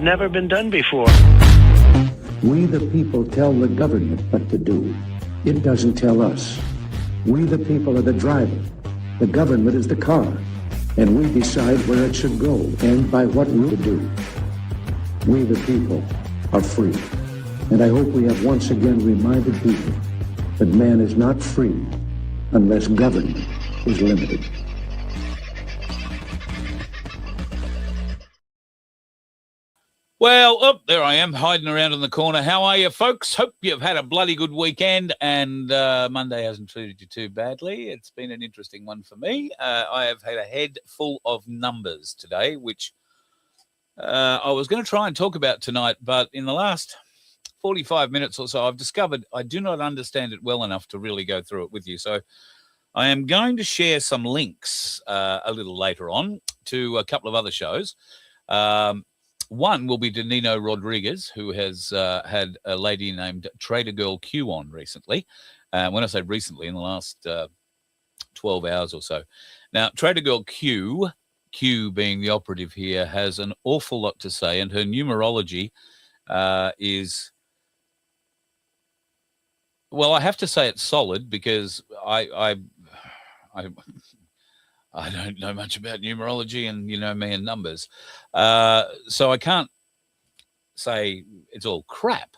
never been done before. We the people tell the government what to do. It doesn't tell us. We the people are the driver. The government is the car. And we decide where it should go and by what route to do. We the people are free. And I hope we have once again reminded people that man is not free unless government is limited. Well, oh, there I am, hiding around in the corner. How are you, folks? Hope you've had a bloody good weekend, and Monday hasn't treated you too badly. It's been an interesting one for me. I have had a head full of numbers today, which I was going to try and talk about tonight, but in the last 45 minutes or so, I've discovered I do not understand it well enough to really go through it with you. So I am going to share some links a little later on to a couple of other shows. One will be to Nino Rodriguez, who has had a lady named Trader Girl Q on recently. When I say recently, in the last 12 hours or so. Now, Trader Girl Q being the operative here, has an awful lot to say, and her numerology is, well, I have to say it's solid because I don't know much about numerology, and you know me and numbers. So I can't say it's all crap.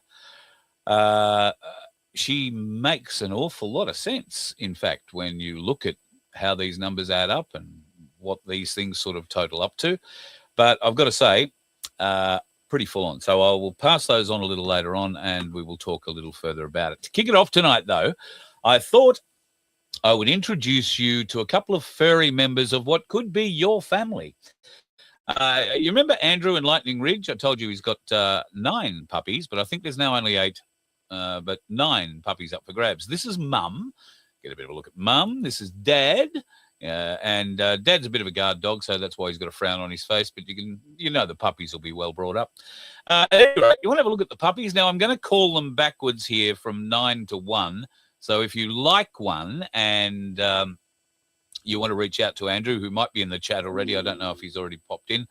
She makes an awful lot of sense, in fact, when you look at how these numbers add up and what these things sort of total up to. But I've got to say, pretty full on. So I will pass those on a little later on, and we will talk a little further about it. To kick it off tonight, though, I thought I would introduce you to a couple of furry members of what could be your family. You remember Andrew in Lightning Ridge? I told you he's got 9 puppies, but I think there's now only 8, but 9 puppies up for grabs. This is Mum. Get a bit of a look at Mum. This is Dad. And Dad's a bit of a guard dog, so that's why he's got a frown on his face, but you know the puppies will be well brought up. Anyway, you want to have a look at the puppies? Now, I'm going to call them backwards here from 9 to 1. So if you like one and you want to reach out to Andrew, who might be in the chat already, I don't know if he's already popped in,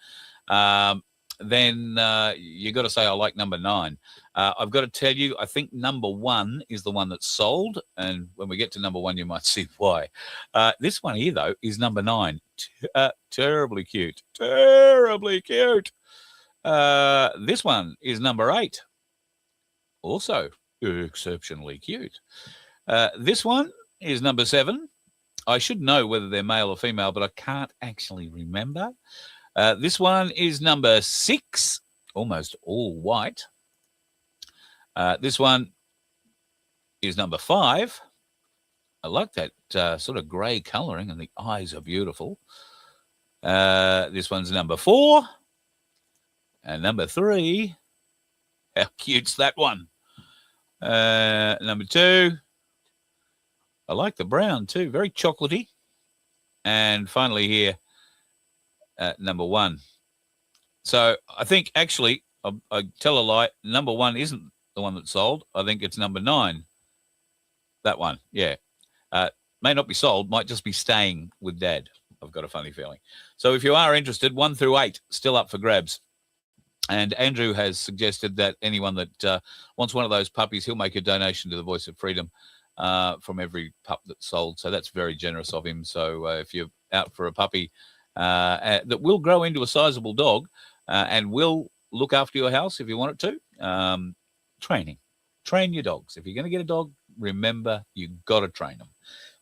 then you got to say I like number 9. I've got to tell you, I think number 1 is the one that's sold, and when we get to number 1, you might see why. This one here, though, is number 9. Terribly cute. Terribly cute. This one is number 8. Also exceptionally cute. This one is number 7. I should know whether they're male or female, but I can't actually remember. This one is number 6, almost all white. This one is number 5. I like that sort of grey colouring, and the eyes are beautiful. This one's number 4. And number 3, how cute's that one? Number 2, I like the brown too, very chocolatey. And finally here, number 1. So I think actually, I tell a lie, number 1 isn't the one that's sold. I think it's number 9. That one, yeah. May not be sold, might just be staying with Dad. I've got a funny feeling. So if you are interested, 1 through 8 still up for grabs. And Andrew has suggested that anyone that wants one of those puppies, he'll make a donation to the Voice of Freedom from every pup that's sold. So that's very generous of him. So if you're out for a puppy that will grow into a sizable dog and will look after your house if you want it to, training. Train your dogs. If you're going to get a dog, remember, you got to train them.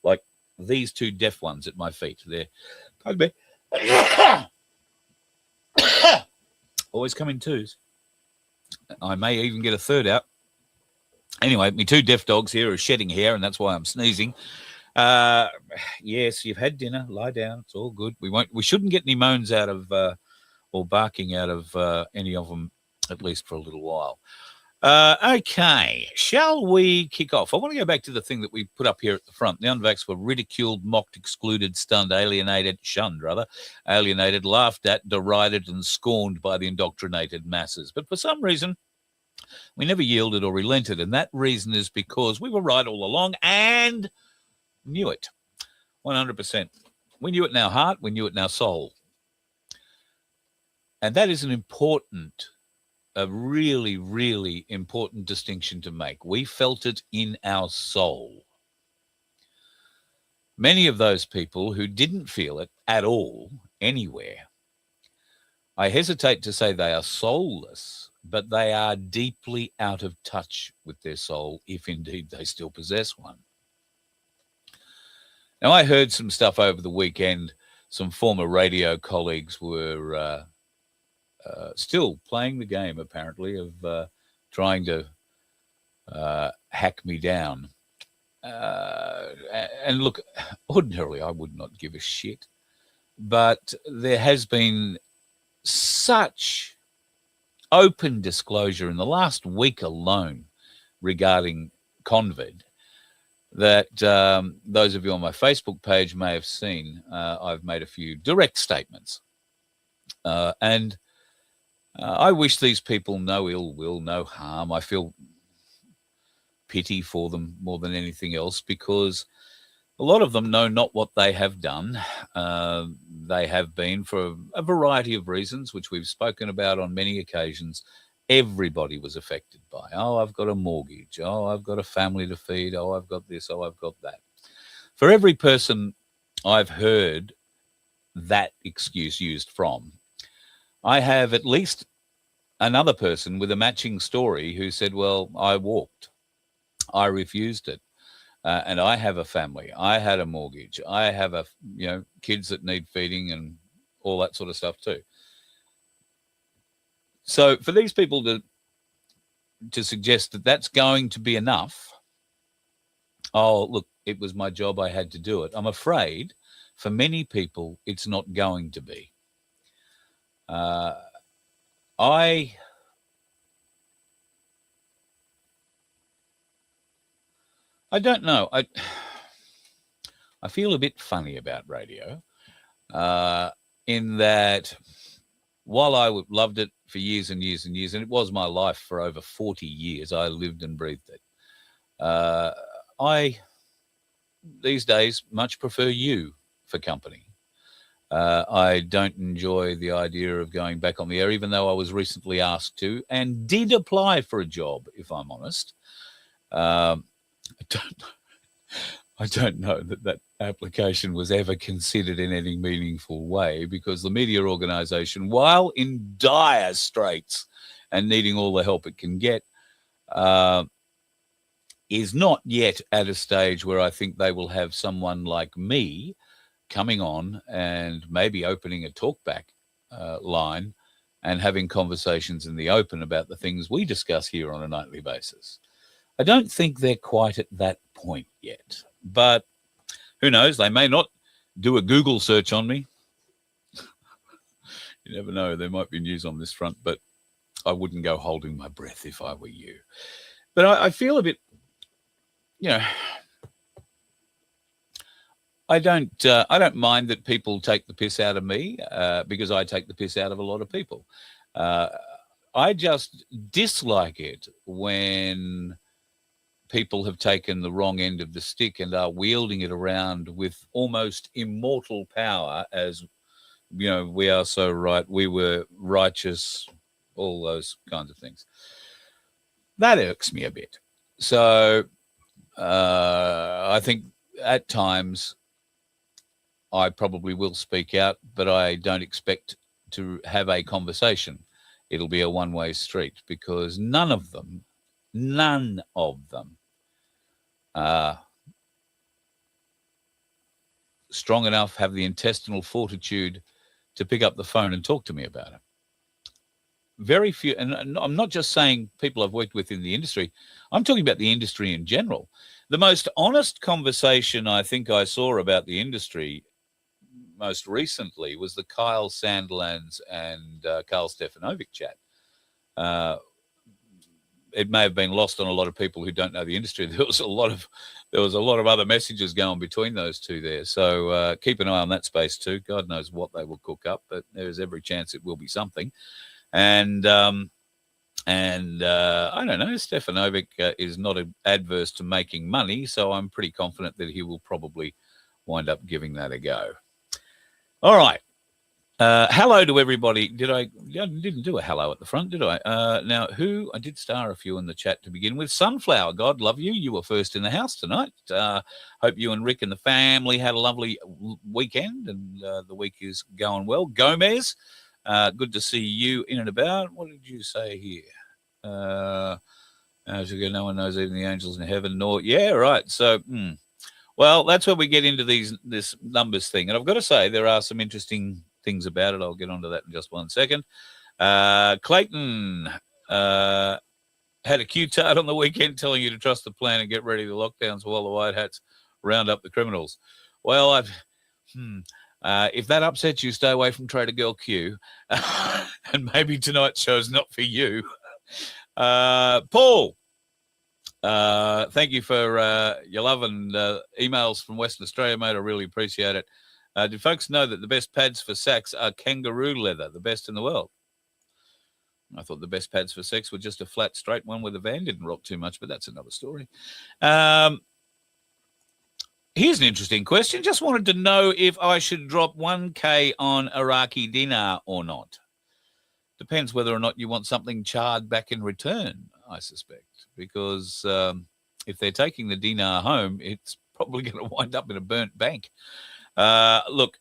Like these 2 deaf ones at my feet. They're always come in 2s. I may even get a 3rd out. Anyway, my 2 deaf dogs here are shedding hair, and that's why I'm sneezing. Yes, you've had dinner. Lie down. It's all good. We shouldn't get any moans out of or barking out of any of them, at least for a little while. Okay, shall we kick off? I want to go back to the thing that we put up here at the front. The unvaxxed were ridiculed, mocked, excluded, stunned, shunned, alienated, laughed at, derided, and scorned by the indoctrinated masses. But for some reason, we never yielded or relented, and that reason is because we were right all along and knew it. 100%. We knew it in our heart, we knew it in our soul. And that is an important a really, really important distinction to make. We felt it in our soul. Many of those people who didn't feel it at all anywhere, I hesitate to say they are soulless, but they are deeply out of touch with their soul, if indeed they still possess one. Now, I heard some stuff over the weekend. Some former radio colleagues were still playing the game, apparently, of trying to hack me down. And look, ordinarily, I would not give a shit. But there has been such open disclosure in the last week alone regarding Convid that those of you on my Facebook page may have seen. I've made a few direct statements. And I wish these people no ill will, no harm. I feel pity for them more than anything else, because a lot of them know not what they have done. They have been, for a variety of reasons, which we've spoken about on many occasions. Everybody was affected by, oh, I've got a mortgage. Oh, I've got a family to feed. Oh, I've got this. Oh, I've got that. For every person I've heard that excuse used from, I have at least another person with a matching story who said, well, I walked. I refused it. And I have a family. I had a mortgage. I have kids that need feeding and all that sort of stuff too. So for these people to suggest that that's going to be enough, oh, look, it was my job, I had to do it. I'm afraid for many people, it's not going to be. I don't know. I feel a bit funny about radio in that while I loved it for years and years and years, and it was my life for over 40 years, I lived and breathed it. I, these days, much prefer you for company. I don't enjoy the idea of going back on the air, even though I was recently asked to and did apply for a job, if I'm honest. I don't know that application was ever considered in any meaningful way, because the media organisation, while in dire straits and needing all the help it can get, is not yet at a stage where I think they will have someone like me coming on and maybe opening a talkback line and having conversations in the open about the things we discuss here on a nightly basis. I don't think they're quite at that point yet, but who knows? They may not do a Google search on me. You never know. There might be news on this front, but I wouldn't go holding my breath if I were you. But I feel a bit, I don't mind that people take the piss out of me because I take the piss out of a lot of people. I just dislike it when people have taken the wrong end of the stick and are wielding it around with almost immortal power as, we are so right, we were righteous, all those kinds of things. That irks me a bit. So I think at times I probably will speak out, but I don't expect to have a conversation. It'll be a one-way street, because none of them are strong enough, have the intestinal fortitude to pick up the phone and talk to me about it. Very few, and I'm not just saying people I've worked with in the industry, I'm talking about the industry in general. The most honest conversation I think I saw about the industry most recently was the Kyle Sandlands and Carl Stefanovic chat. It may have been lost on a lot of people who don't know the industry. There was a lot of other messages going between those two there. So keep an eye on that space too. God knows what they will cook up, but there's every chance it will be something. And I don't know, Stefanovic is not adverse to making money, so I'm pretty confident that he will probably wind up giving that a go. All right. Hello to everybody. I didn't do a hello at the front, did I? Now, I did star a few in the chat to begin with. Sunflower, God love you. You were first in the house tonight. Hope you and Rick and the family had a lovely weekend, and the week is going well. Gomez, good to see you in and about. What did you say here? As you go, no one knows, even the angels in heaven, nor right. So, well, that's where we get into this numbers thing, and I've got to say there are some interesting things about it. I'll get onto that in just 1 second. Clayton had a Q-tard on the weekend telling you to trust the plan and get ready for the lockdowns while the white hats round up the criminals. Well, if that upsets you, stay away from Trader Girl Q, and maybe tonight's show's not for you. Paul, thank you for your love and emails from Western Australia, mate. I really appreciate it. Do folks know that the best pads for sex are kangaroo leather, the best in the world? I thought the best pads for sex were just a flat, straight one where the van didn't rock too much, but that's another story. Here's an interesting question. Just wanted to know if I should drop 1K on Iraqi dinar or not. Depends whether or not you want something charred back in return, I suspect, because if they're taking the dinar home, it's probably going to wind up in a burnt bank. Look,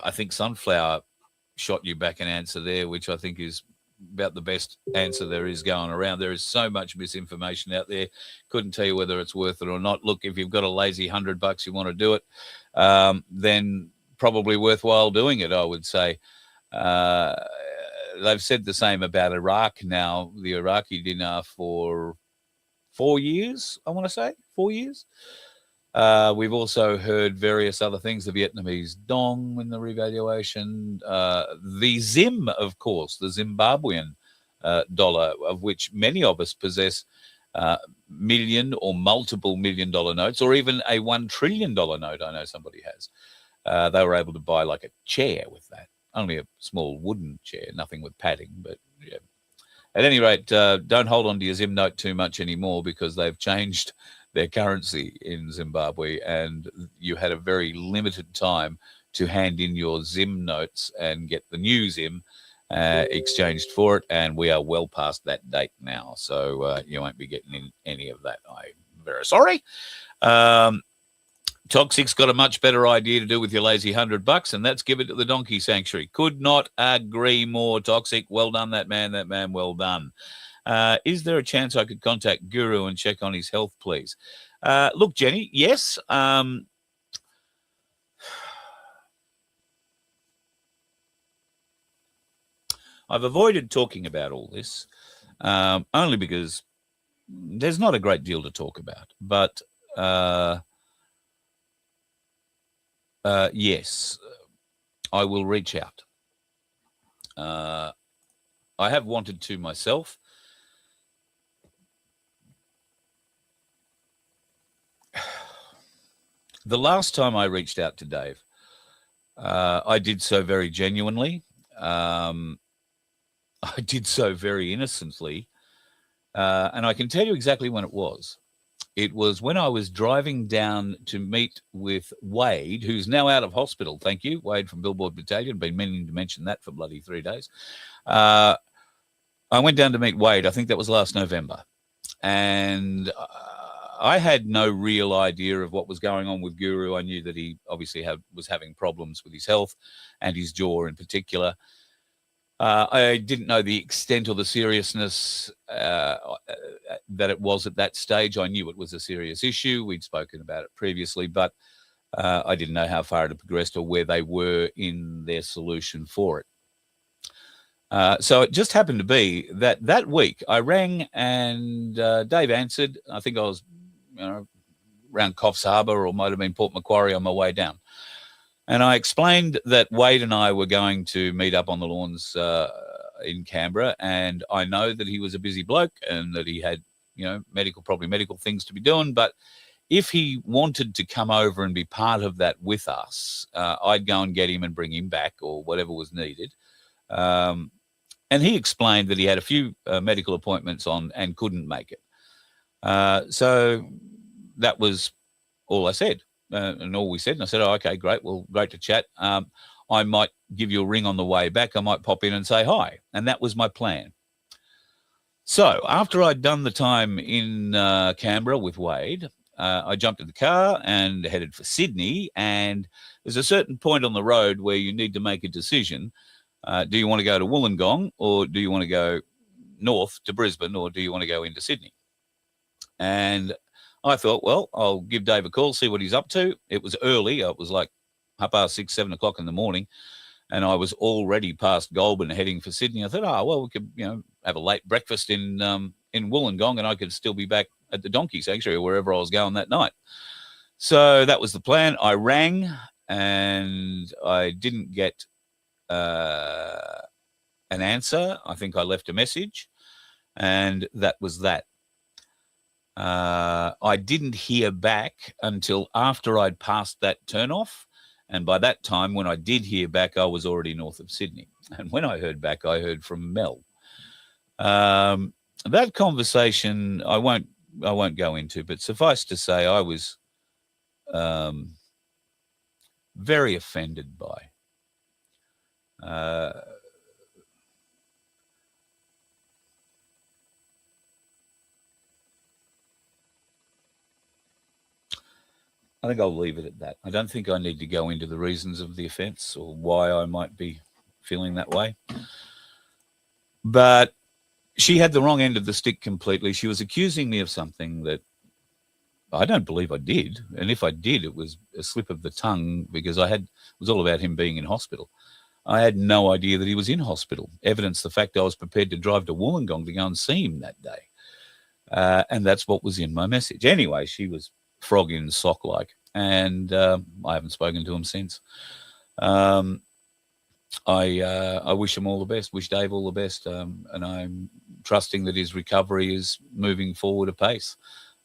I think Sunflower shot you back an answer there, which I think is about the best answer there is going around. There is so much misinformation out there. Couldn't tell you whether it's worth it or not. Look, if you've got a lazy $100 you want to do it, then probably worthwhile doing it, I would say. They've said the same about Iraq now, the Iraqi dinar, for 4 years, I want to say, 4 years. We've also heard various other things, the Vietnamese dong in the revaluation, the Zim, of course, the Zimbabwean dollar, of which many of us possess million or multiple $1 million notes, or even a $1 trillion note. I know somebody has. They were able to buy like a chair with that, only a small wooden chair, nothing with padding, but yeah. At any rate, don't hold on to your Zim note too much anymore, because they've changed their currency in Zimbabwe, and you had a very limited time to hand in your Zim notes and get the new Zim exchanged for it, and we are well past that date now, so you won't be getting any of that. I'm very sorry. Toxic's got a much better idea to do with your lazy $100, and that's give it to the donkey sanctuary. Could not agree more, Toxic. Well done, that man, well done. Is there a chance I could contact Guru and check on his health, please? Look, Jenny, yes. I've avoided talking about all this only because there's not a great deal to talk about. But yes, I will reach out. I have wanted to myself. The last time I reached out to Dave, I did so very genuinely. I did so very innocently. And I can tell you exactly when it was. It was when I was driving down to meet with Wade, who's now out of hospital. Thank you, Wade from Billboard Battalion. Been meaning to mention that for bloody 3 days. I went down to meet Wade. I think that was last November. And I had no real idea of what was going on with Guru. I knew that he obviously was having problems with his health and his jaw in particular. I didn't know the extent or the seriousness that it was at that stage. I knew it was a serious issue. We'd spoken about it previously, but I didn't know how far it had progressed or where they were in their solution for it. So it just happened to be that week I rang and Dave answered. I think I was around Coffs Harbour, or might have been Port Macquarie on my way down. And I explained that Wade and I were going to meet up on the lawns in Canberra, and I know that he was a busy bloke and that he had, probably medical things to be doing. But if he wanted to come over and be part of that with us, I'd go and get him and bring him back, or whatever was needed. And he explained that he had a few medical appointments on and couldn't make it. So that was all I said. And all we said, and I said, oh, okay, great. Well, great to chat. I might give you a ring on the way back. I might pop in and say hi. And that was my plan. So after I'd done the time in Canberra with Wade, I jumped in the car and headed for Sydney. And there's a certain point on the road where you need to make a decision. Do you want to go to Wollongong, or do you want to go north to Brisbane, or do you want to go into Sydney? And I thought, well, I'll give Dave a call, see what he's up to. It was early. It was like 6:30, 7 o'clock in the morning. And I was already past Goulburn heading for Sydney. I thought, well, we could, have a late breakfast in Wollongong, and I could still be back at the Donkey Sanctuary or wherever I was going that night. So that was the plan. I rang, and I didn't get an answer. I think I left a message, and that was that. I didn't hear back until after I'd passed that turnoff. And by that time, when I did hear back, I was already north of Sydney. And when I heard back, I heard from Mel. That conversation I won't go into, but suffice to say, I was very offended by. I think I'll leave it at that. I don't think I need to go into the reasons of the offence or why I might be feeling that way. But she had the wrong end of the stick completely. She was accusing me of something that I don't believe I did. And if I did, it was a slip of the tongue, because it was all about him being in hospital. I had no idea that he was in hospital. Evidence the fact I was prepared to drive to Wollongong to go and see him that day. And that's what was in my message. Anyway, she was frog in sock like, and I haven't spoken to him since. I wish him all the best, wish Dave all the best, and I'm trusting that his recovery is moving forward apace.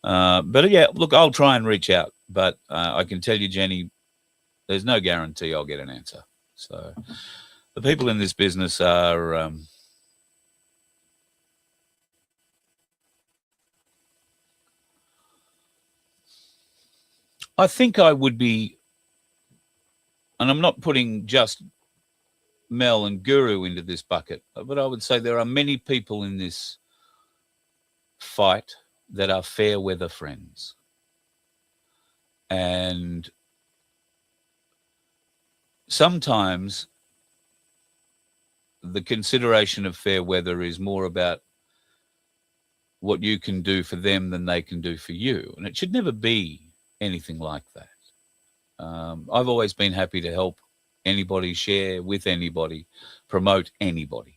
But yeah, look, I'll try and reach out, but I can tell you, Jenny, there's no guarantee I'll get an answer. So the people in this business are I think I would be, and I'm not putting just Mel and Guru into this bucket, but I would say there are many people in this fight that are fair weather friends. And sometimes the consideration of fair weather is more about what you can do for them than they can do for you. And it should never be anything like that. I've always been happy to help anybody, share with anybody, promote anybody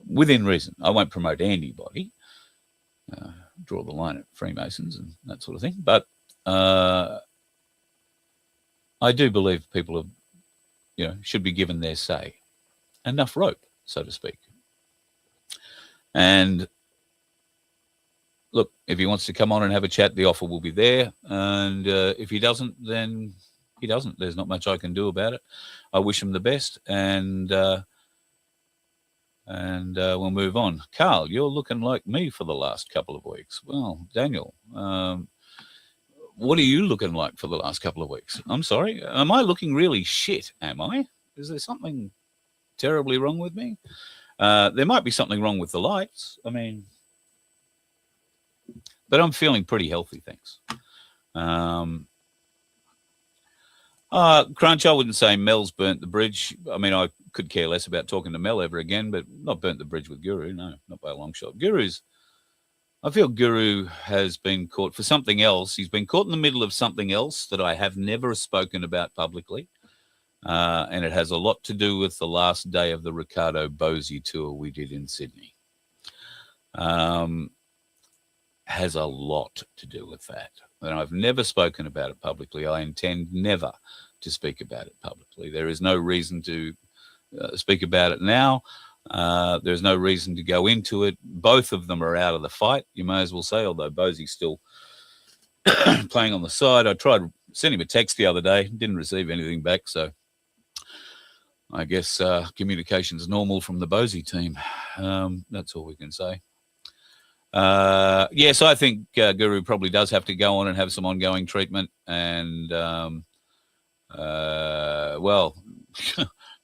within reason. I won't promote anybody, draw the line at Freemasons and that sort of thing. But I do believe people have, should be given their say, enough rope, so to speak. And look, if he wants to come on and have a chat, the offer will be there. And if he doesn't, then he doesn't. There's not much I can do about it. I wish him the best, and we'll move on. Carl, you're looking like me for the last couple of weeks. Well, Daniel, what are you looking like for the last couple of weeks? I'm sorry. Am I looking really shit? Am I? Is there something terribly wrong with me? There might be something wrong with the lights. I mean, but I'm feeling pretty healthy, thanks. Crunch, I wouldn't say Mel's burnt the bridge. I mean, I could care less about talking to Mel ever again, but not burnt the bridge with Guru. No, not by a long shot. I feel Guru has been caught for something else. He's been caught in the middle of something else that I have never spoken about publicly. And it has a lot to do with the last day of the Ricardo Bosie tour we did in Sydney. Has a lot to do with that. And I've never spoken about it publicly. I intend never to speak about it publicly. There is no reason to speak about it now. There's no reason to go into it. Both of them are out of the fight, you may as well say, although Bosie's still playing on the side. I tried to send him a text the other day, didn't receive anything back, so I guess communication's normal from the Bosie team. That's all we can say. Yes, I think Guru probably does have to go on and have some ongoing treatment. And, well,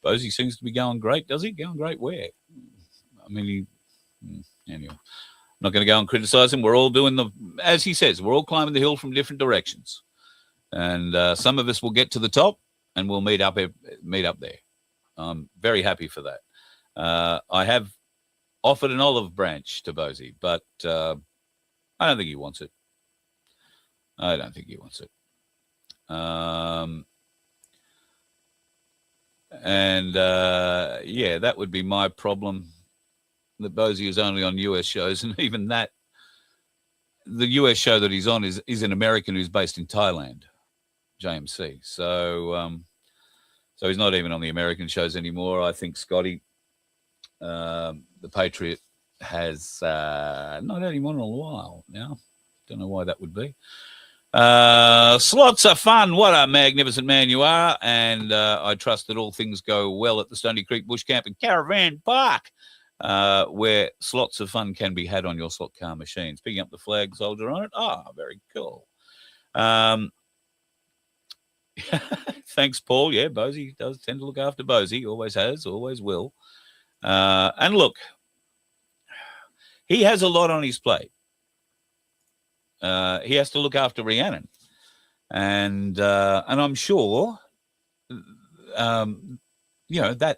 Bosie seems to be going great, does he? Going great where? I mean, anyway, I'm not going to go and criticise him. We're all doing as he says, we're all climbing the hill from different directions. And some of us will get to the top and we'll meet up there. I'm very happy for that. I have offered an olive branch to Bosie, but I don't think he wants it. Yeah, that would be my problem. That Bosie is only on US shows, and even that, the US show that he's on is an American who's based in Thailand, JMC. So he's not even on the American shows anymore. I think Scotty, the Patriot, has not had him on in a while now. Don't know why that would be. Slots are fun. What a magnificent man you are. And I trust that all things go well at the Stony Creek Bush Camp and Caravan Park, where slots of fun can be had on your slot car machines. Picking up the flag soldier on it. Very cool. Thanks, Paul. Yeah, Bosie does tend to look after Bosie. Always has, always will. And look, he has a lot on his plate. He has to look after Rhiannon, and I'm sure, that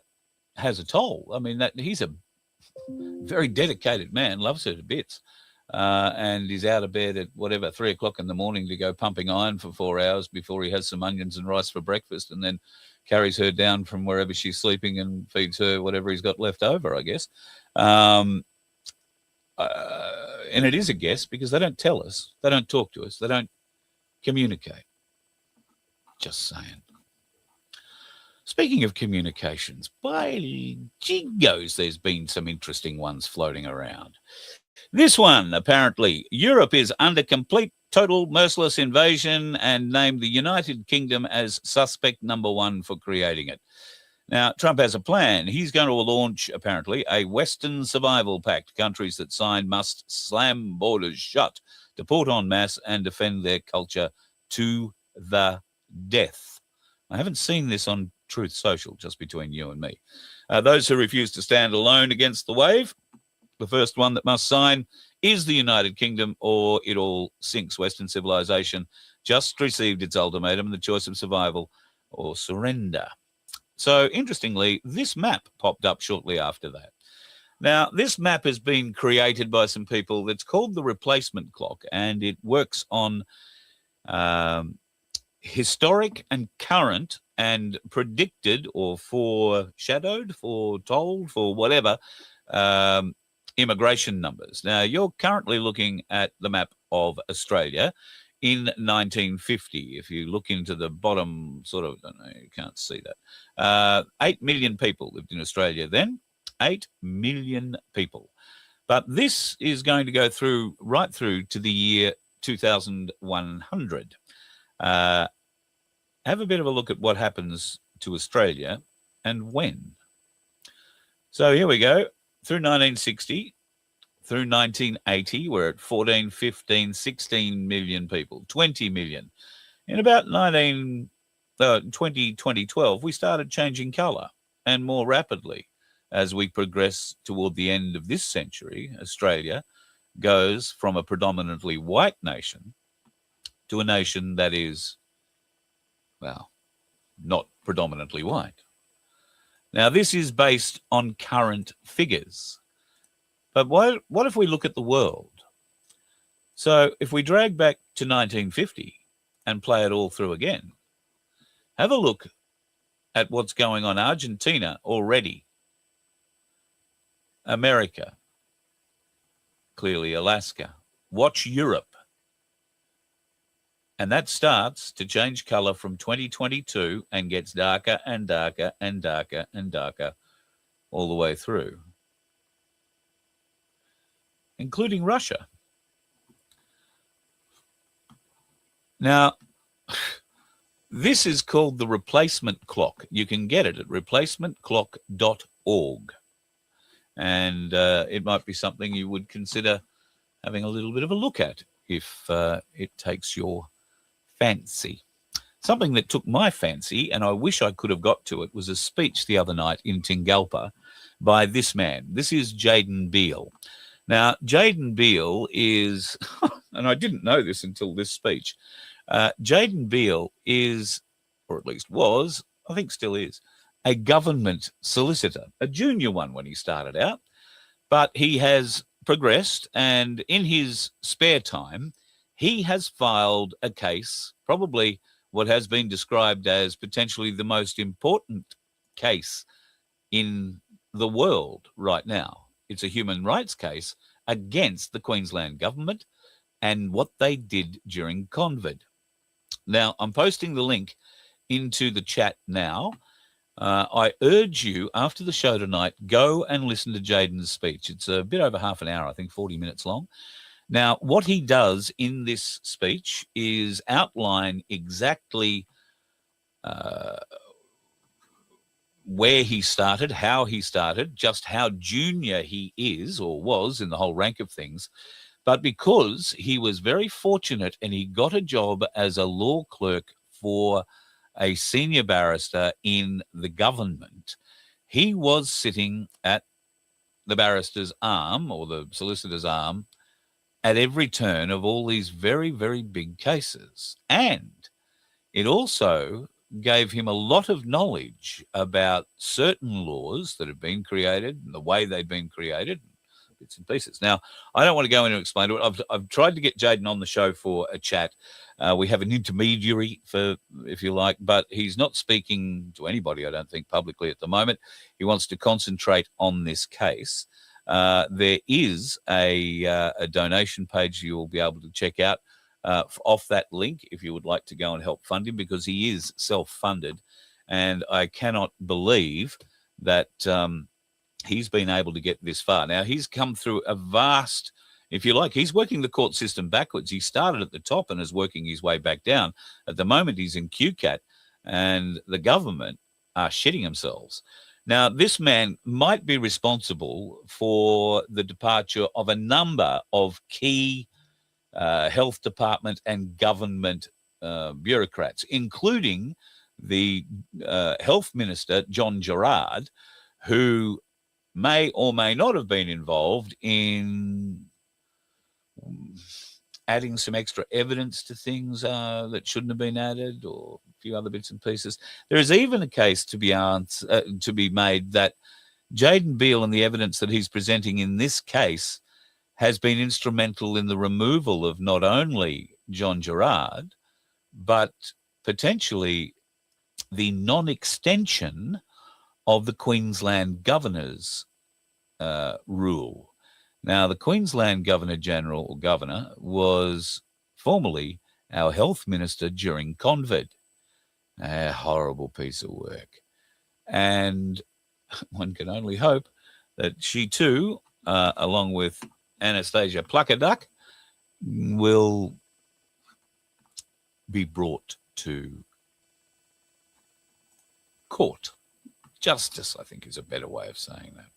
has a toll. I mean, that he's a very dedicated man, loves her to bits, and is out of bed at 3 o'clock in the morning to go pumping iron for 4 hours before he has some onions and rice for breakfast, and then carries her down from wherever she's sleeping and feeds her whatever he's got left over, I guess. And it is a guess because they don't tell us, they don't talk to us, they don't communicate. Just saying. Speaking of communications, by jingoes, there's been some interesting ones floating around. This one, apparently, Europe is under complete, total, merciless invasion and named the United Kingdom as suspect number one for creating it. Now, Trump has a plan. He's going to launch, apparently, a Western Survival Pact. Countries that sign must slam borders shut, deport en masse, and defend their culture to the death. I haven't seen this on Truth Social, just between you and me. Those who refuse to stand alone against the wave, the first one that must sign is the United Kingdom, or it all sinks. Western civilization just received its ultimatum, the choice of survival or surrender. So, interestingly, this map popped up shortly after that. Now, this map has been created by some people. It's called the replacement clock, and it works on historic and current and predicted or foreshadowed, foretold, for whatever, immigration numbers. Now, you're currently looking at the map of Australia in 1950. If you look into the bottom, I don't know, you can't see that. 8 million people lived in Australia then. 8 million people. But this is going to go right through to the year 2100. Have a bit of a look at what happens to Australia and when. So here we go. Through 1960, through 1980, we're at 14, 15, 16 million people, 20 million. In about 2012, we started changing colour, and more rapidly. As we progress toward the end of this century, Australia goes from a predominantly white nation to a nation that is, well, not predominantly white. Now, this is based on current figures. But what if we look at the world? So if we drag back to 1950 and play it all through again, have a look at what's going on. Argentina already, America, clearly Alaska. Watch Europe. And that starts to change colour from 2022 and gets darker and darker and darker and darker all the way through, including Russia. Now, this is called the replacement clock. You can get it at replacementclock.org. And it might be something you would consider having a little bit of a look at if it takes your fancy. something that took my fancy, and I wish I could have got to it, was a speech the other night in Tingalpa by this man. This is Jaden Beale. Now, Jaden Beale is, and I didn't know this until this speech, Jaden Beale is, or at least was, I think still is, a government solicitor, a junior one when he started out, but he has progressed, and in his spare time, he has filed a case, probably what has been described as potentially the most important case in the world right now. It's a human rights case against the Queensland government and what they did during COVID. Now, I'm posting the link into the chat now. I urge you, after the show tonight, go and listen to Jaden's speech. It's a bit over half an hour, I think 40 minutes long. Now, what he does in this speech is outline exactly where he started, how he started, just how junior he is or was in the whole rank of things. But because he was very fortunate and he got a job as a law clerk for a senior barrister in the government, he was sitting at the barrister's arm or the solicitor's arm at every turn of all these very, very big cases. And it also gave him a lot of knowledge about certain laws that have been created and the way they've been created, bits and pieces. Now, I don't want to go in and explain it. I've tried to get Jaden on the show for a chat. We have an intermediary, for, if you like, but he's not speaking to anybody, I don't think, publicly at the moment. He wants to concentrate on this case. There is a donation page you will be able to check out off that link if you would like to go and help fund him, because he is self-funded. And I cannot believe that he's been able to get this far. Now, he's come through a vast, if you like, he's working the court system backwards. He started at the top and is working his way back down. At the moment, he's in QCAT, and the government are shitting themselves. Now, this man might be responsible for the departure of a number of key health department and government bureaucrats, including the health minister, John Gerard, who may or may not have been involved in adding some extra evidence to things that shouldn't have been added, or a few other bits and pieces. There is even a case to be made that Jaden Beale and the evidence that he's presenting in this case has been instrumental in the removal of not only John Gerard, but potentially the non-extension of the Queensland Governor's rule. Now, the Queensland Governor-General or Governor was formerly our health minister during COVID. A horrible piece of work. And one can only hope that she too, along with Anastasia Pluckaduck, will be brought to court. Justice, I think, is a better way of saying that.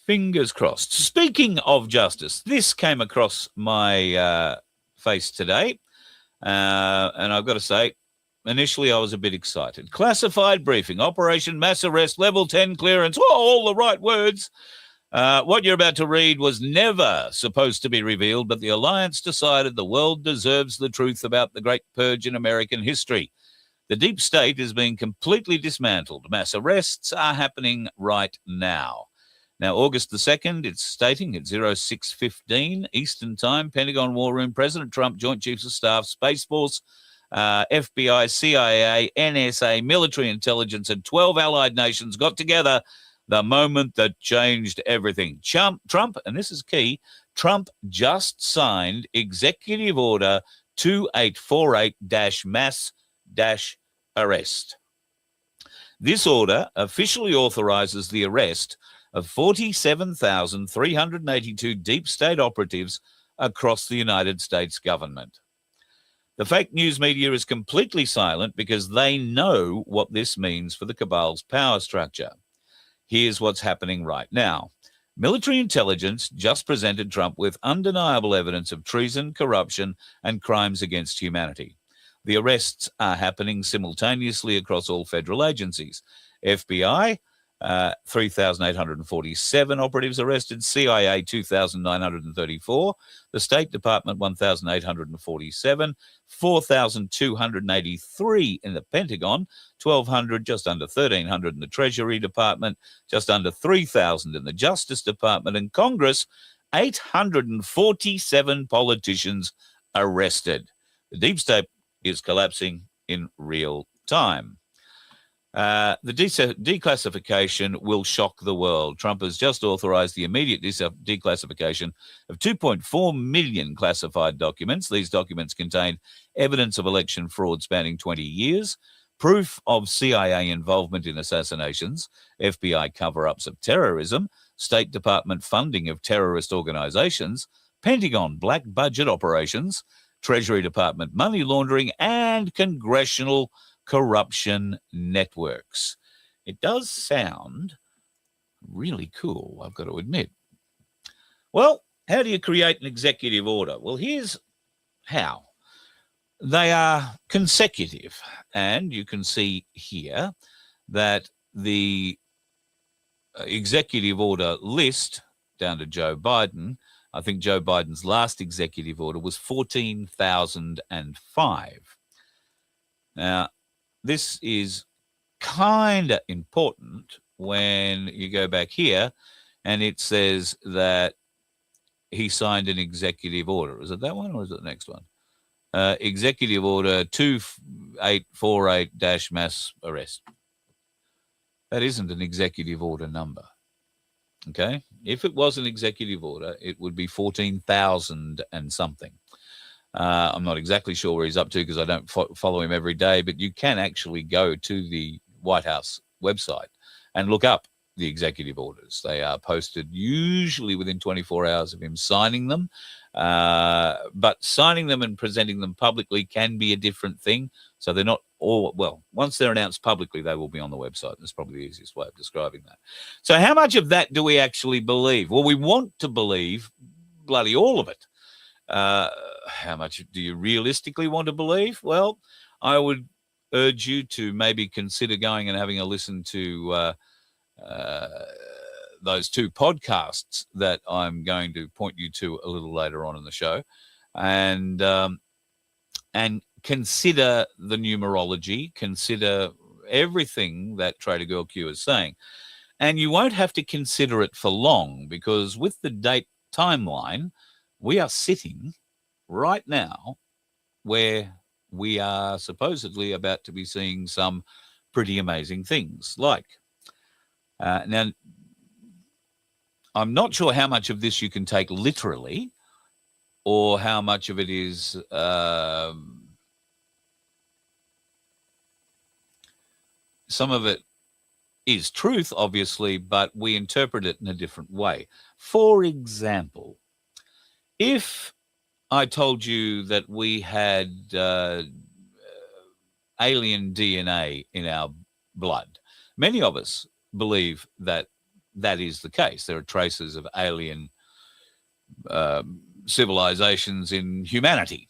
Fingers crossed. Speaking of justice, this came across my face today, and I've got to say, initially I was a bit excited. Classified briefing, Operation Mass Arrest, Level 10 clearance, all the right words. What you're about to read was never supposed to be revealed, but the Alliance decided the world deserves the truth about the Great Purge in American history. The deep state is being completely dismantled. Mass arrests are happening right now. Now, August the 2nd, it's stating at 06:15 Eastern Time, Pentagon War Room, President Trump, Joint Chiefs of Staff, Space Force, FBI, CIA, NSA, military intelligence, and 12 allied nations got together the moment that changed everything. Trump, and this is key, Trump just signed Executive Order 2848-Mass-Arrest. This order officially authorizes the arrest of 47,382 deep state operatives across the United States government. The fake news media is completely silent because they know what this means for the cabal's power structure. Here's what's happening right now. Military intelligence just presented Trump with undeniable evidence of treason, corruption, and crimes against humanity. The arrests are happening simultaneously across all federal agencies. FBI, 3,847 operatives arrested, CIA 2,934, the State Department 1,847, 4,283 in the Pentagon, 1,200, just under 1,300 in the Treasury Department, just under 3,000 in the Justice Department, and Congress, 847 politicians arrested. The deep state is collapsing in real time. The declassification will shock the world. Trump has just authorized the immediate declassification of 2.4 million classified documents. These documents contain evidence of election fraud spanning 20 years, proof of CIA involvement in assassinations, FBI cover-ups of terrorism, State Department funding of terrorist organizations, Pentagon black budget operations, Treasury Department money laundering, and congressional corruption networks. It does sound really cool, I've got to admit. Well, how do you create an executive order? Well, here's how. They are consecutive, and you can see here that the executive order list down to Joe Biden, I think Joe Biden's last executive order was 14,005. Now, this is kind of important when you go back here and it says that he signed an executive order. Is it that one or is it the next one? Executive order 2848 mass arrest. That isn't an executive order number. Okay, if it was an executive order, it would be 14,000 and something. I'm not exactly sure where he's up to because I don't follow him every day, but you can actually go to the White House website and look up the executive orders. They are posted usually within 24 hours of him signing them, but signing them and presenting them publicly can be a different thing. So they're not all, well, once they're announced publicly, they will be on the website. That's probably the easiest way of describing that. So how much of that do we actually believe? Well, we want to believe bloody all of it. How much do you realistically want to believe? Well, I would urge you to maybe consider going and having a listen to those two podcasts that I'm going to point you to a little later on in the show, and consider the numerology, consider everything that Trader Girl Q is saying. And you won't have to consider it for long, because with the date timeline, we are sitting right now where we are supposedly about to be seeing some pretty amazing things. Like, now, I'm not sure how much of this you can take literally or how much of it is some of it is truth, obviously, but we interpret it in a different way. For example, if I told you that we had alien DNA in our blood, many of us believe that that is the case. There are traces of alien civilizations in humanity.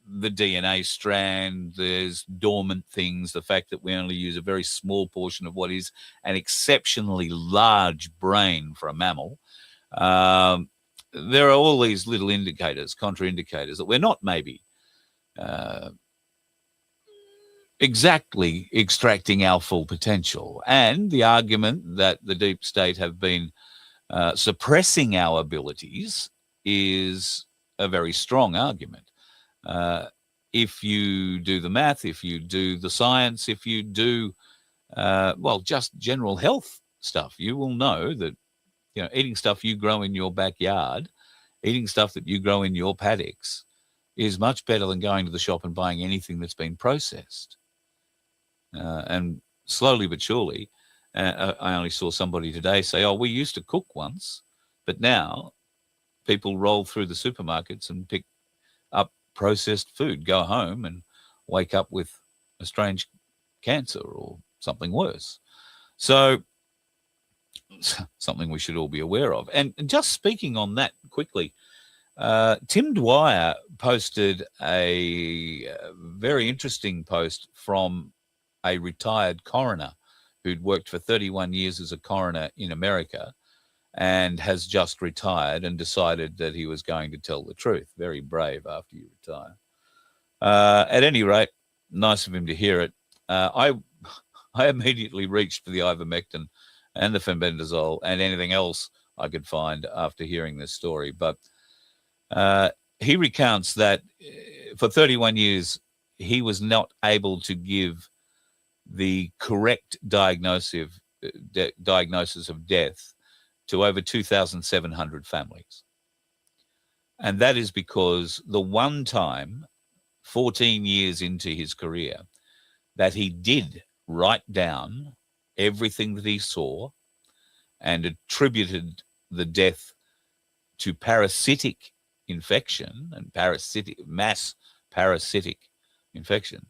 The DNA strand, there's dormant things, the fact that we only use a very small portion of what is an exceptionally large brain for a mammal. There are all these little indicators, contraindicators, that we're not maybe exactly extracting our full potential. And the argument that the deep state have been suppressing our abilities is a very strong argument. If you do the math, if you do the science, if you do, well, just general health stuff, you will know that, you know, eating stuff you grow in your backyard, eating stuff that you grow in your paddocks is much better than going to the shop and buying anything that's been processed. And slowly but surely, I only saw somebody today say, oh, we used to cook once, but now people roll through the supermarkets and pick up processed food, go home and wake up with a strange cancer or something worse. So something we should all be aware of. And just speaking on that quickly, Tim Dwyer posted a very interesting post from a retired coroner who'd worked for 31 years as a coroner in America and has just retired and decided that he was going to tell the truth. Very brave after you retire. At any rate, nice of him to hear it. I immediately reached for the ivermectin and the fenbendazole and anything else I could find after hearing this story. But he recounts that for 31 years, he was not able to give the correct diagnosis of death to over 2,700 families. And that is because the one time, 14 years into his career, that he did write down everything that he saw and attributed the death to parasitic infection and mass parasitic infection.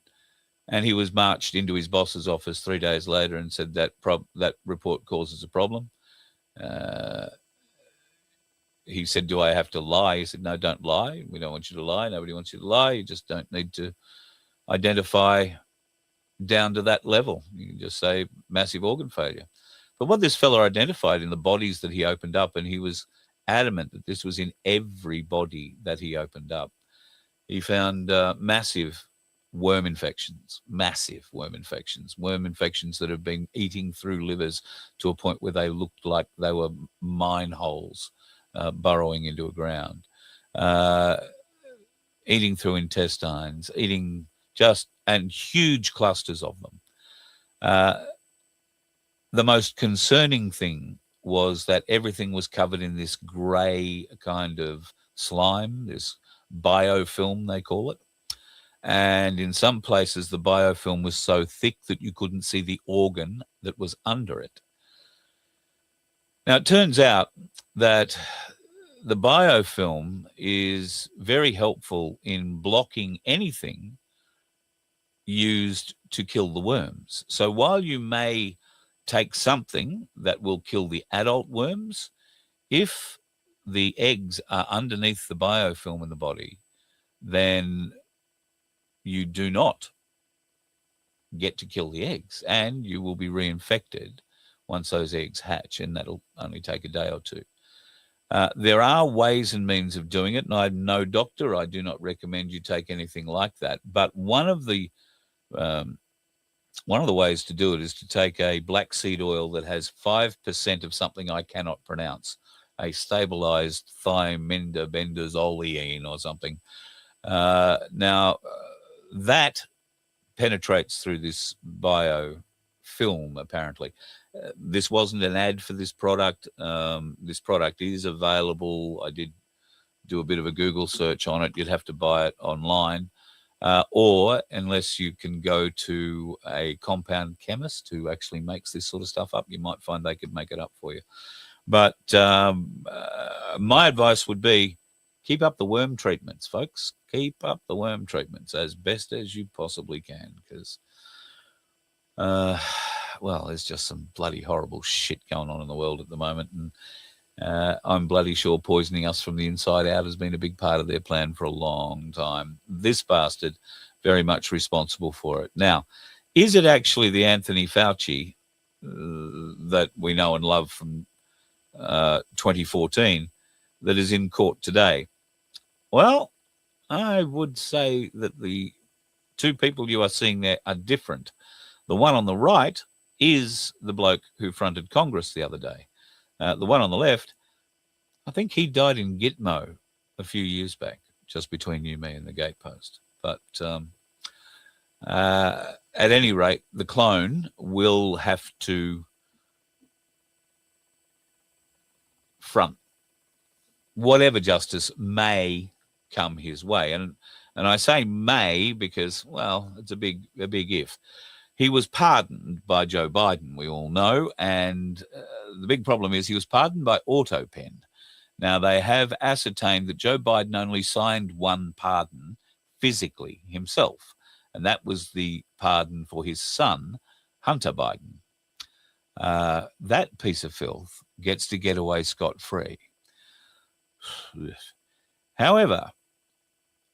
And he was marched into his boss's office 3 days later and said that report causes a problem. He said, do I have to lie? He said, no, don't lie. We don't want you to lie. Nobody wants you to lie. You just don't need to identify down to that level. You can just say massive organ failure. But what this fellow identified in the bodies that he opened up, and he was adamant that this was in every body that he opened up, he found massive worm infections that have been eating through livers to a point where they looked like they were mine holes burrowing into a ground, eating through intestines, and huge clusters of them. The most concerning thing was that everything was covered in this grey kind of slime, this biofilm, they call it. And in some places, the biofilm was so thick that you couldn't see the organ that was under it. Now, it turns out that the biofilm is very helpful in blocking anything used to kill the worms. So while you may take something that will kill the adult worms, if the eggs are underneath the biofilm in the body, then you do not get to kill the eggs, and you will be reinfected once those eggs hatch, and that'll only take a day or two. There are ways and means of doing it, and I'm no doctor. I do not recommend you take anything like that. But one of the ways to do it is to take a black seed oil that has 5% of something I cannot pronounce, a stabilized thiaminobenzodiazepine or something. That penetrates through this biofilm, apparently. This wasn't an ad for this product. This product is available. I did do a bit of a Google search on it. You'd have to buy it online. Or unless you can go to a compound chemist who actually makes this sort of stuff up, you might find they could make it up for you. But my advice would be keep up the worm treatments, folks. Keep up the worm treatments as best as you possibly can, because, there's just some bloody horrible shit going on in the world at the moment. And I'm bloody sure poisoning us from the inside out has been a big part of their plan for a long time. This bastard very much responsible for it. Now, is it actually the Anthony Fauci that we know and love from 2014 that is in court today? Well, I would say that the two people you are seeing there are different. The one on the right is the bloke who fronted Congress the other day. The one on the left, I think he died in Gitmo a few years back, just between you, me, and the gatepost. But at any rate, the clone will have to front whatever justice may come his way. And I say may because, well, it's a big if. He was pardoned by Joe Biden, we all know, and the big problem is he was pardoned by AutoPen. Now, they have ascertained that Joe Biden only signed one pardon physically himself, and that was the pardon for his son, Hunter Biden. That piece of filth gets to get away scot-free. However,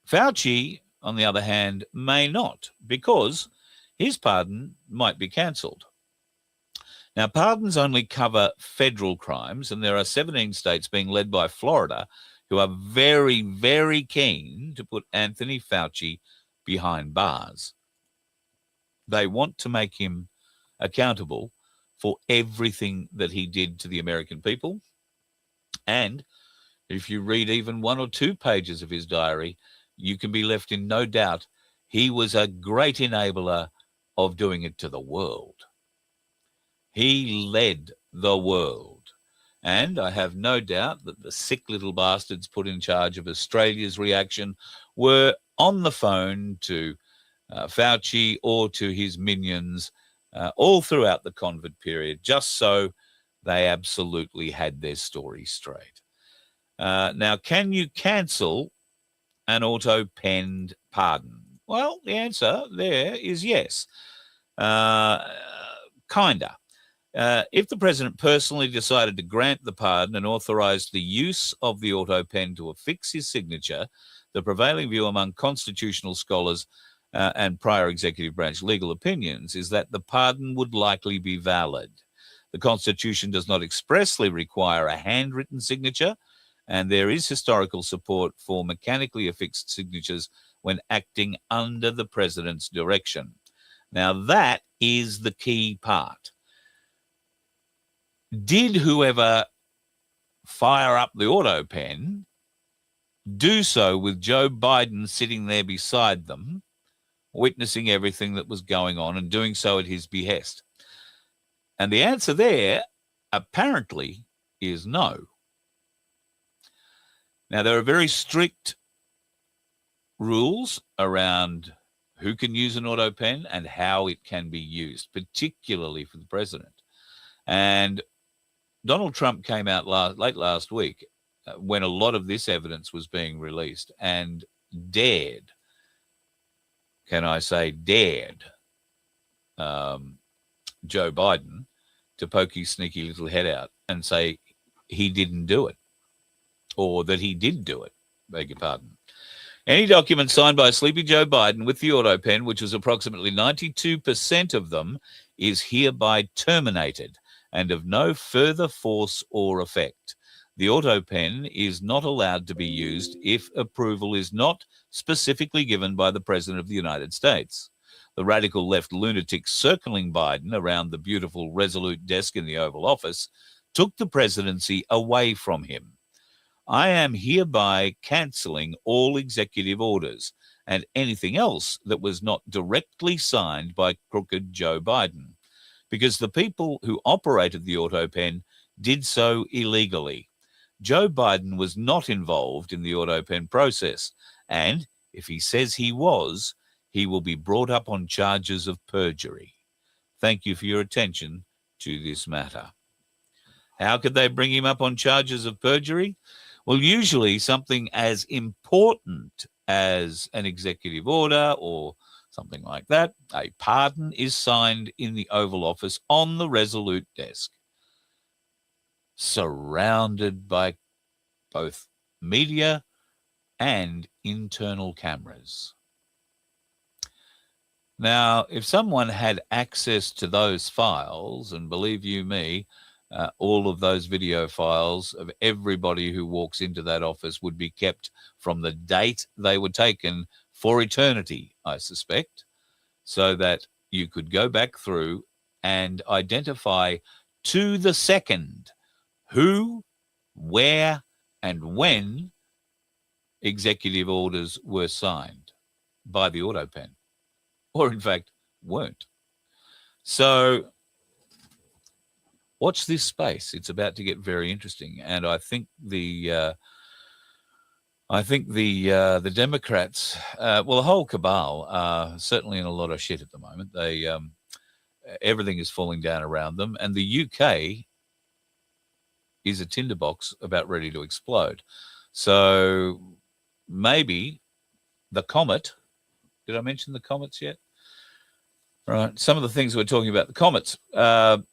Fauci, on the other hand, may not, because his pardon might be cancelled. Now, pardons only cover federal crimes, and there are 17 states being led by Florida who are very, very keen to put Anthony Fauci behind bars. They want to make him accountable for everything that he did to the American people. And if you read even 1 or 2 pages of his diary, you can be left in no doubt he was a great enabler of doing it to the world. He led the world. And I have no doubt that the sick little bastards put in charge of Australia's reaction were on the phone to Fauci or to his minions all throughout the COVID period, just so they absolutely had their story straight. Now, can you cancel an auto-penned pardon? Well, the answer there is yes. Kinda. If the president personally decided to grant the pardon and authorized the use of the auto pen to affix his signature, the prevailing view among constitutional scholars and prior executive branch legal opinions is that the pardon would likely be valid. The Constitution does not expressly require a handwritten signature, and there is historical support for mechanically affixed signatures when acting under the president's direction. Now, that is the key part. Did whoever fire up the auto pen do so with Joe Biden sitting there beside them, witnessing everything that was going on and doing so at his behest? And the answer there apparently is no. Now, there are very strict rules around who can use an auto pen and how it can be used, particularly for the president. And Donald Trump came out late last week when a lot of this evidence was being released and dared, can I say dared, Joe Biden to poke his sneaky little head out and say he didn't do it, or that he did do it, beg your pardon. Any document signed by Sleepy Joe Biden with the auto pen, which was approximately 92% of them, is hereby terminated and of no further force or effect. The auto pen is not allowed to be used if approval is not specifically given by the President of the United States. The radical left lunatics circling Biden around the beautiful Resolute desk in the Oval Office took the presidency away from him. I am hereby cancelling all executive orders and anything else that was not directly signed by crooked Joe Biden, because the people who operated the auto pen did so illegally. Joe Biden was not involved in the auto pen process, and if he says he was, he will be brought up on charges of perjury. Thank you for your attention to this matter. How could they bring him up on charges of perjury? Well, usually something as important as an executive order or something like that, a pardon is signed in the Oval Office on the Resolute desk, surrounded by both media and internal cameras. Now, if someone had access to those files, and believe you me, all of those video files of everybody who walks into that office would be kept from the date they were taken for eternity, I suspect, so that you could go back through and identify to the second who, where, and when executive orders were signed by the auto pen, or in fact weren't. So watch this space. It's about to get very interesting, and I think the Democrats, well, the whole cabal are certainly in a lot of shit at the moment. They everything is falling down around them, and the UK is a tinderbox about ready to explode. So maybe the comet. Did I mention the comets yet? Right. Some of the things we're talking about, the comets. Through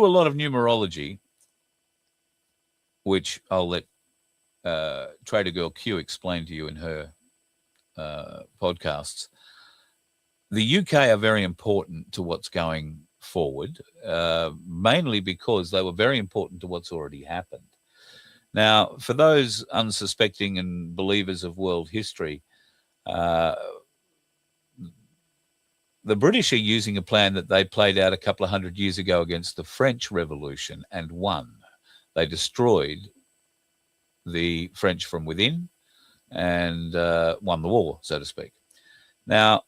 a lot of numerology, which I'll let Trader Girl Q explain to you in her podcasts. The UK are very important to what's going forward, mainly because they were very important to what's already happened. Now, for those unsuspecting and believers of world history, the British are using a plan that they played out a couple of hundred years ago against the French Revolution and won. They destroyed the French from within and won the war, so to speak. Now,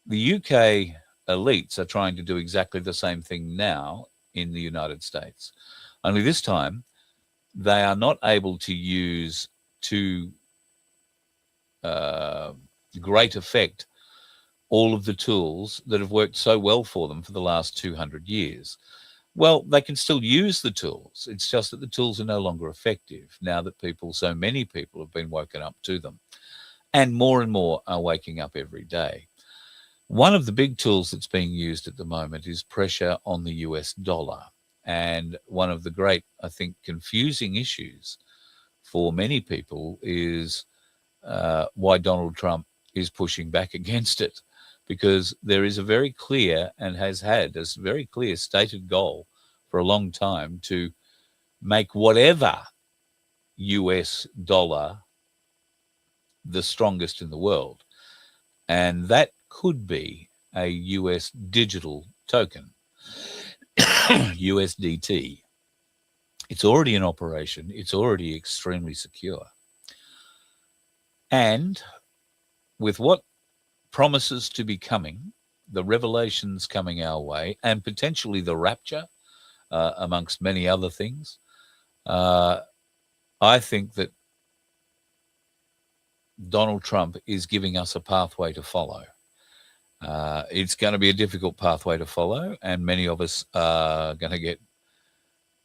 the UK elites are trying to do exactly the same thing now in the United States. Only this time, they are not able to use to great effect all of the tools that have worked so well for them for the last 200 years. Well, they can still use the tools. It's just that the tools are no longer effective now that so many people have been woken up to them. And more are waking up every day. One of the big tools that's being used at the moment is pressure on the US dollar. And one of the great, I think, confusing issues for many people is why Donald Trump is pushing back against it. Because there is a very clear and has had a very clear stated goal for a long time to make whatever US dollar the strongest in the world. And that could be a US digital token, USDT. It's already in operation. It's already extremely secure. And with what promises to be coming, the revelations coming our way, and potentially the rapture, amongst many other things, I think that Donald Trump is giving us a pathway to follow. It's going to be a difficult pathway to follow, and many of us are going to get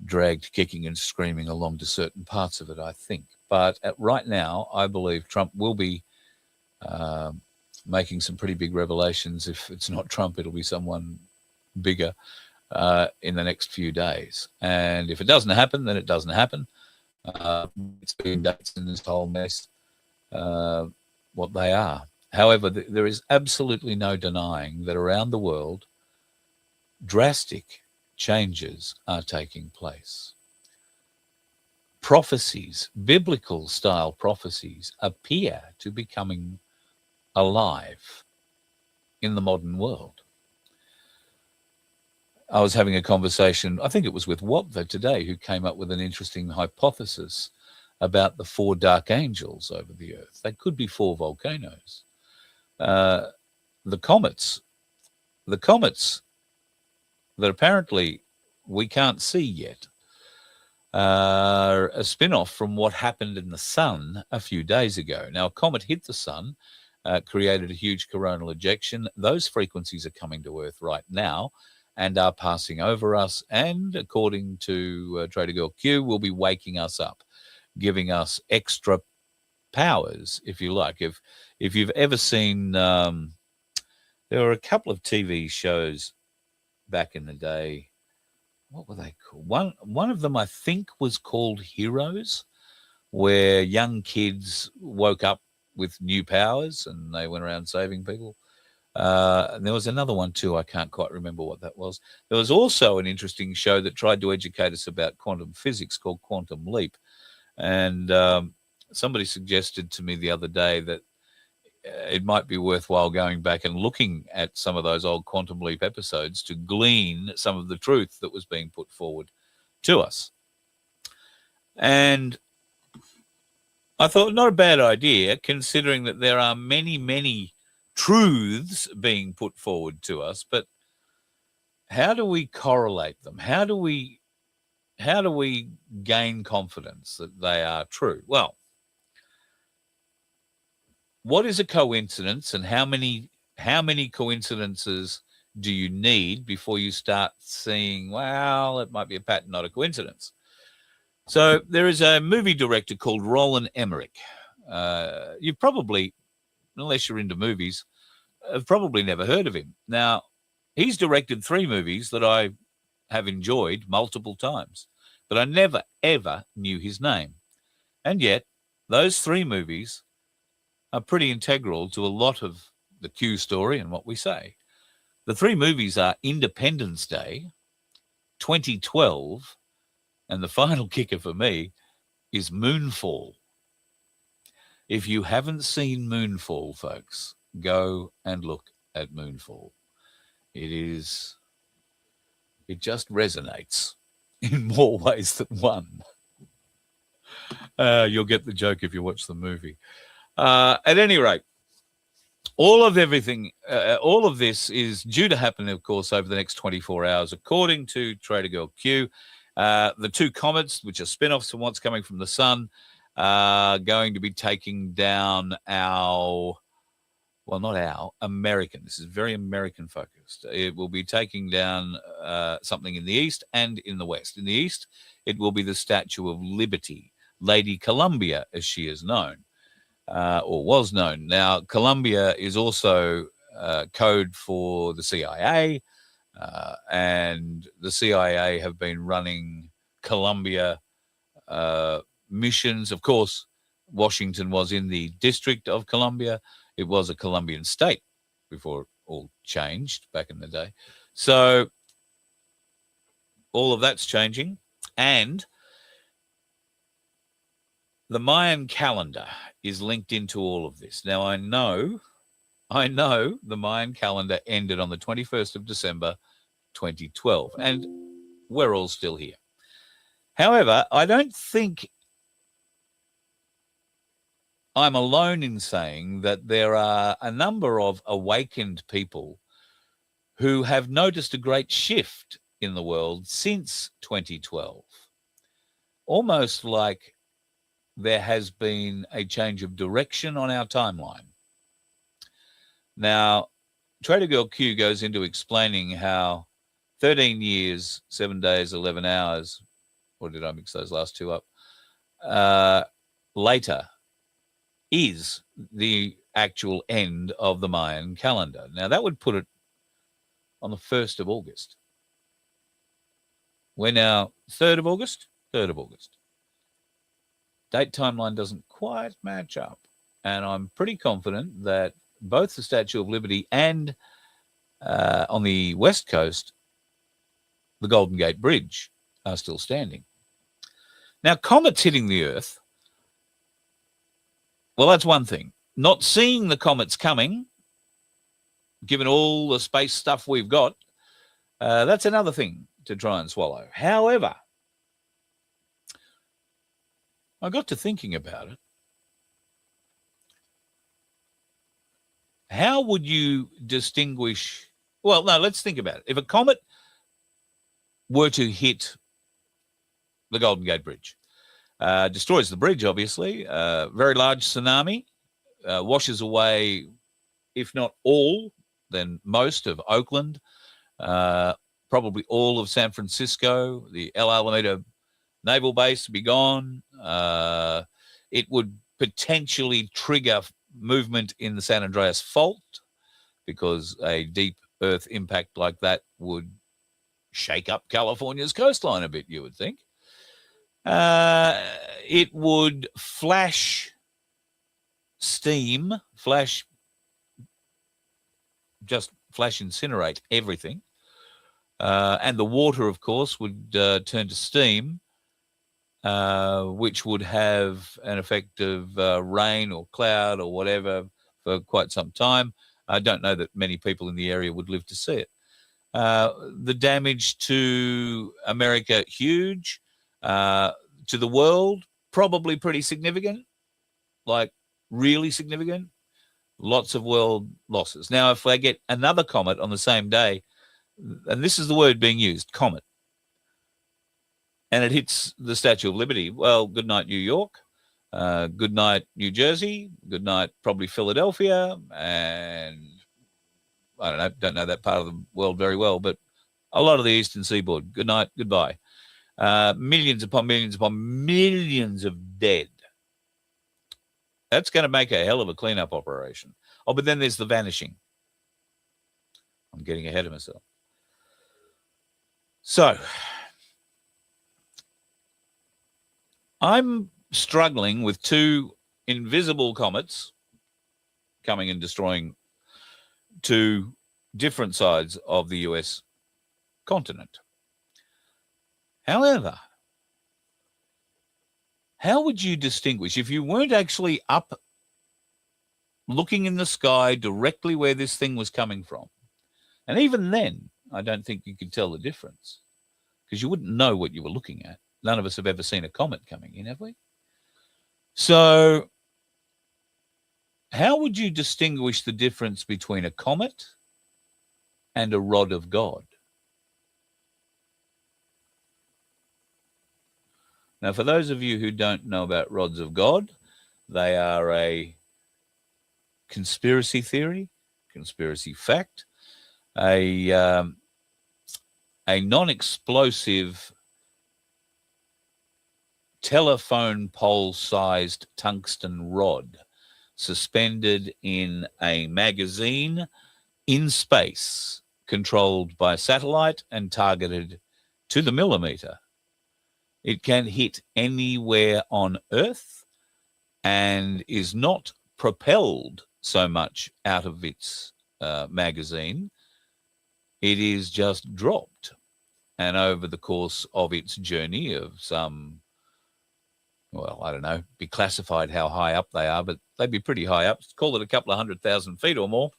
dragged kicking and screaming along to certain parts of it, I think. But right now, I believe Trump will be making some pretty big revelations. If it's not Trump, it'll be someone bigger in the next few days. And if it doesn't happen, then it doesn't happen. It's been dates in this whole mess, what they are. However, there is absolutely no denying that around the world, drastic changes are taking place. Prophecies, biblical style prophecies, appear to be coming alive in the modern world. I was having a conversation, I think it was with Wapva today, who came up with an interesting hypothesis about the 4 dark angels over the earth. They could be 4 volcanoes. The comets that apparently we can't see yet are a spin-off from what happened in the sun a few days ago. Now, a comet hit the sun, created a huge coronal ejection. Those frequencies are coming to Earth right now and are passing over us, and according to Trader Girl Q, will be waking us up, giving us extra powers, if you like. If you've ever seen, there were a couple of TV shows back in the day. What were they called? One of them, I think, was called Heroes, where young kids woke up with new powers and they went around saving people. And there was another one too. I can't quite remember what that was. There was also an interesting show that tried to educate us about quantum physics called Quantum Leap. And somebody suggested to me the other day that it might be worthwhile going back and looking at some of those old Quantum Leap episodes to glean some of the truth that was being put forward to us. And I thought, not a bad idea, considering that there are many, many truths being put forward to us, but how do we correlate them? How do we gain confidence that they are true? Well, what is a coincidence, and how many coincidences do you need before you start seeing, well, it might be a pattern, not a coincidence? So there is a movie director called Roland Emmerich. You've probably, unless you're into movies, have probably never heard of him. Now, he's directed 3 movies that I have enjoyed multiple times. but I never, ever knew his name. And yet, those three movies are pretty integral to a lot of the Q story and what we say. The three movies are Independence Day, 2012, and the final kicker for me is Moonfall. If you haven't seen Moonfall, folks, go and look at Moonfall. It just resonates in more ways than one. You'll get the joke if you watch the movie. At any rate, all of this is due to happen, of course, over the next 24 hours, according to Trader Girl Q. The two comets, which are spin-offs from what's coming from the sun, are going to be taking down American. This is very American focused. It will be taking down something in the east and in the west. In the east, it will be the Statue of Liberty, Lady Columbia, as she is known. Or was known. Now, Columbia is also code for the CIA, and the CIA have been running Columbia missions. Of course, Washington was in the District of Columbia. It was a Colombian state before it all changed back in the day. So all of that's changing. And the Mayan calendar is linked into all of this. Now, I know the Mayan calendar ended on the 21st of December, 2012, and we're all still here. However, I don't think I'm alone in saying that there are a number of awakened people who have noticed a great shift in the world since 2012, almost like there has been a change of direction on our timeline. Now, Trader Girl Q goes into explaining how 13 years, 7 days, 11 hours, or did I mix those last two up, later is the actual end of the Mayan calendar. Now, that would put it on the 1st of August. We're now 3rd of August? 3rd of August. Date timeline doesn't quite match up. And I'm pretty confident that both the Statue of Liberty and on the West Coast, the Golden Gate Bridge are still standing. Now, comets hitting the Earth, well, that's one thing. Not seeing the comets coming, given all the space stuff we've got, that's another thing to try and swallow. However, I got to thinking about it. How would you distinguish? Well, no, let's think about it. If a comet were to hit the Golden Gate Bridge, destroys the bridge, obviously, very large tsunami, washes away, if not all, then most of Oakland, probably all of San Francisco, the El Alameda Naval Base would be gone. It would potentially trigger movement in the San Andreas Fault because a deep earth impact like that would shake up California's coastline a bit, you would think. It would flash steam, just flash incinerate everything. And the water, of course, would turn to steam, which would have an effect of rain or cloud or whatever for quite some time. I don't know that many people in the area would live to see it. The damage to America, huge. To the world, probably pretty significant, like really significant. Lots of world losses. Now, if they get another comet on the same day, and this is the word being used, comet, and it hits the Statue of Liberty, well, good night, New York. Good night, New Jersey. Good night, probably Philadelphia. And I don't know that part of the world very well, but a lot of the Eastern Seaboard. Good night, goodbye. Millions upon millions upon millions of dead. That's going to make a hell of a cleanup operation. Oh, but then there's the vanishing. I'm getting ahead of myself. So, I'm struggling with two invisible comets coming and destroying two different sides of the US continent. However, how would you distinguish if you weren't actually up looking in the sky directly where this thing was coming from? And even then, I don't think you could tell the difference because you wouldn't know what you were looking at. None of us have ever seen a comet coming in, have we? So how would you distinguish the difference between a comet and a rod of God? Now, for those of you who don't know about rods of God, they are a conspiracy theory, conspiracy fact, a non-explosive telephone pole-sized tungsten rod suspended in a magazine in space, controlled by satellite and targeted to the millimeter. It can hit anywhere on Earth and is not propelled so much out of its magazine. It is just dropped. And over the course of its journey of some, well, I don't know, be classified how high up they are, but they'd be pretty high up. Call it a couple of 100,000 feet or more.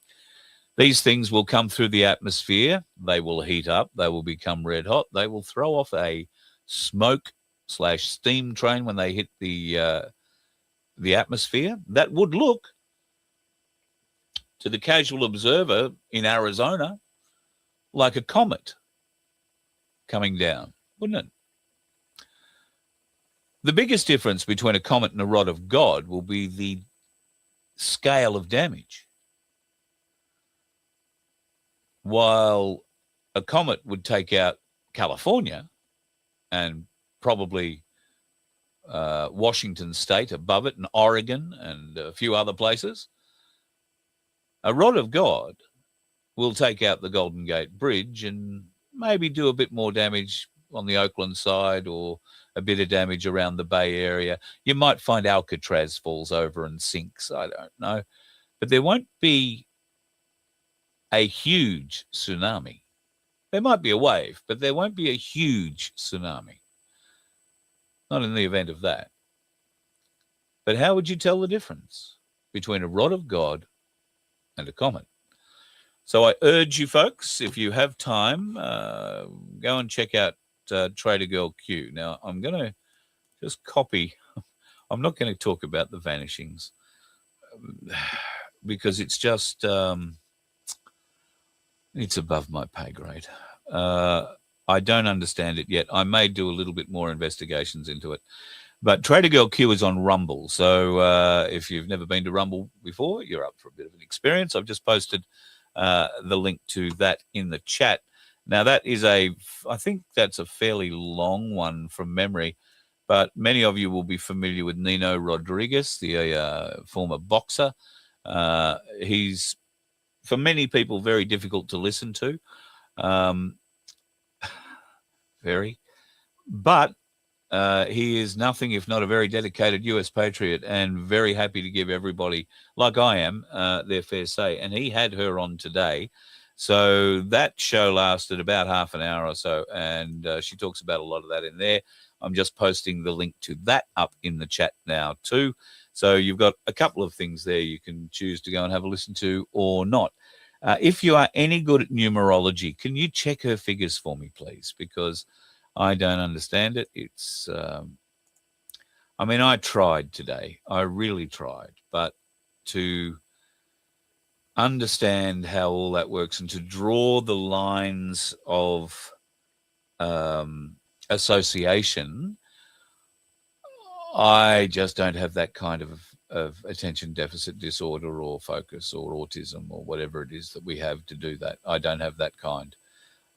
These things will come through the atmosphere. They will heat up. They will become red hot. They will throw off a smoke/steam train when they hit the atmosphere. That would look, to the casual observer in Arizona, like a comet coming down, wouldn't it? The biggest difference between a comet and a rod of God will be the scale of damage. While a comet would take out California and probably Washington State above it and Oregon and a few other places, a rod of God will take out the Golden Gate Bridge and maybe do a bit more damage on the Oakland side or a bit of damage around the Bay Area. You might find Alcatraz falls over and sinks. I don't know. But there won't be a huge tsunami. There might be a wave, but there won't be a huge tsunami. Not in the event of that. But how would you tell the difference between a rod of God and a comet? So I urge you folks, if you have time, go and check out Trader Girl Q. Now, I'm going to just copy. I'm not going to talk about the vanishings because it's just, it's above my pay grade. I don't understand it yet. I may do a little bit more investigations into it. But Trader Girl Q is on Rumble. So if you've never been to Rumble before, you're up for a bit of an experience. I've just posted the link to that in the chat. Now, that is I think that's a fairly long one from memory, but many of you will be familiar with Nino Rodriguez, the former boxer. He's, for many people, very difficult to listen to. Very. But he is nothing if not a very dedicated US patriot and very happy to give everybody, like I am, their fair say. And he had her on today. So that show lasted about half an hour or so, and she talks about a lot of that in there. I'm just posting the link to that up in the chat now too. So you've got a couple of things there you can choose to go and have a listen to or not. If you are any good at numerology, can you check her figures for me, please? Because I don't understand it. It's, I mean, I tried today. I really tried. But to understand how all that works and to draw the lines of association, I just don't have that kind of attention deficit disorder or focus or autism or whatever it is that we have to do that. I don't have that kind.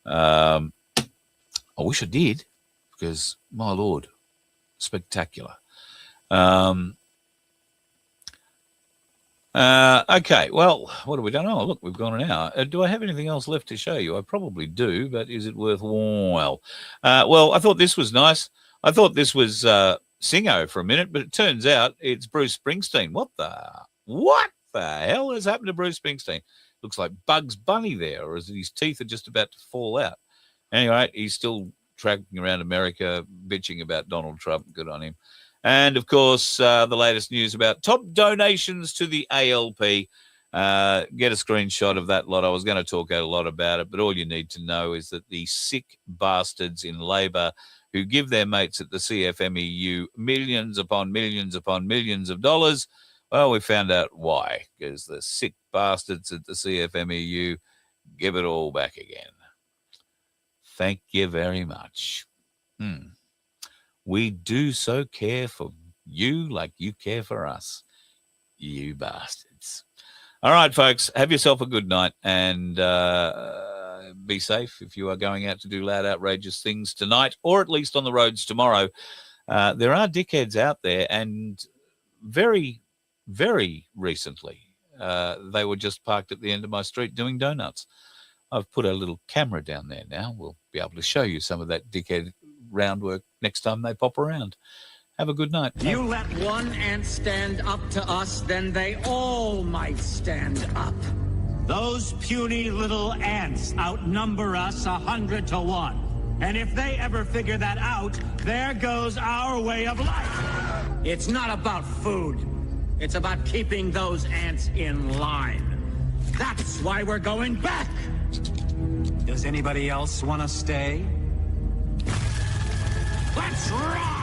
I wish I did, because my Lord, spectacular. Okay, well, what have we done? Oh, look, we've gone an hour. Do I have anything else left to show you? I probably do, but is it worthwhile? Well, I thought this was nice. I thought this was Singo for a minute, but it turns out it's Bruce Springsteen. What the hell has happened to Bruce Springsteen? Looks like Bugs Bunny there, or his teeth are just about to fall out. Anyway, he's still tracking around America, bitching about Donald Trump. Good on him. And, of course, the latest news about top donations to the ALP. Get a screenshot of that lot. I was going to talk out a lot about it, but all you need to know is that the sick bastards in Labor who give their mates at the CFMEU millions upon millions upon millions of dollars, well, we found out why, because the sick bastards at the CFMEU give it all back again. Thank you very much. We do so care for you like you care for us, you bastards. All right, folks, have yourself a good night and be safe if you are going out to do loud, outrageous things tonight, or at least on the roads tomorrow. There are dickheads out there, and very, very recently, they were just parked at the end of my street doing donuts. I've put a little camera down there now. We'll be able to show you some of that dickhead round work next time they pop around. Have a good night. You let one ant stand up to us, then they all might stand up. Those puny little ants outnumber us 100 to 1. And if they ever figure that out, there goes our way of life. It's not about food. It's about keeping those ants in line. That's why we're going back. Does anybody else want to stay? Let's rock!